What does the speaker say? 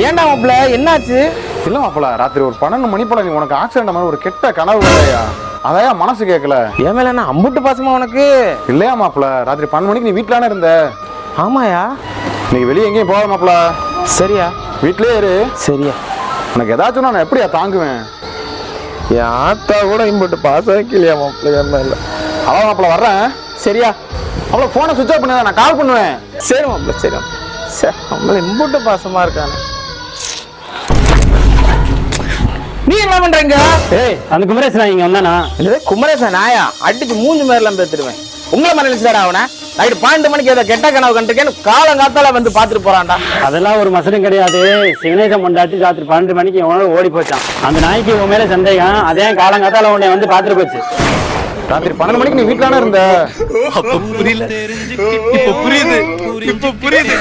ஏன்டா மாப்பிள்ள என்னாச்சு? இல்ல மாப்பிள்ள, ராத்திரி ஒரு 12 மணி போல நீ உனக்கு ஆக்சிடென்ட் மாதிரி ஒரு கெட்ட கனவு இல்லையா? அதையா மனசு கேட்கல? என் மேல என்ன அம்புட்டு பாசமா உனக்கு? இல்லையா மாப்பிள்ள, ராத்திரி 12 மணிக்கு நீ வீட்டுலானே இருந்த. ஆமாயா. நீங்க வெளியே எங்கேயும் போக மாப்பிள்ள. சரியா? வீட்லயே இரு. சரியா? உனக்கு ஏதாச்சும் நான் எப்படியா தாங்குவேன்? என் ஆத்தா கூட இம்புட்டு பாசம் வைக்கலையா மாப்பிள்ள என் மேல? அதான் மாப்பிள்ள வர்றேன். சரியா? அவ்வளோ ஃபோனை சுவிட்ச் ஆஃப் பண்ண, நான் கால் பண்ணுவேன். சரி மாப்பிள்ள, சரி. சரி, நம்மள இம்புட்டு பாசமா இருக்கானே. நீ என்ன பண்றீங்க? ஏய், அந்த குமரேசன் நான் இங்க வந்தானா? இது குமரேசன் நாயா? அடிச்சு மூஞ்சி மேலாம் பேத்துருவேன். உங்களை மாதிரி நினைச்சுடா அவனை. நைட்டு 12 மணிக்கு ஏதோ கெட்ட கனவு கண்டிருக்கேன்னு காலங்காத்தால வந்து பாத்துட்டு போறான்டா. அதெல்லாம் ஒரு மசனும் கிடையாது. சிவனேசம் கொண்டாட்டி ராத்திரி 12 மணிக்கு எவனோ ஓடி போச்சான். அந்த நாய்க்கு உன் மேல சந்தேகம். அதே காலங்காத்தால உன்னை வந்து பாத்துட்டு போச்சு. ராத்திரி 12 மணிக்கு நீ வீட்டுலானே இருந்த. அப்ப புரியல. இப்ப புரியுது.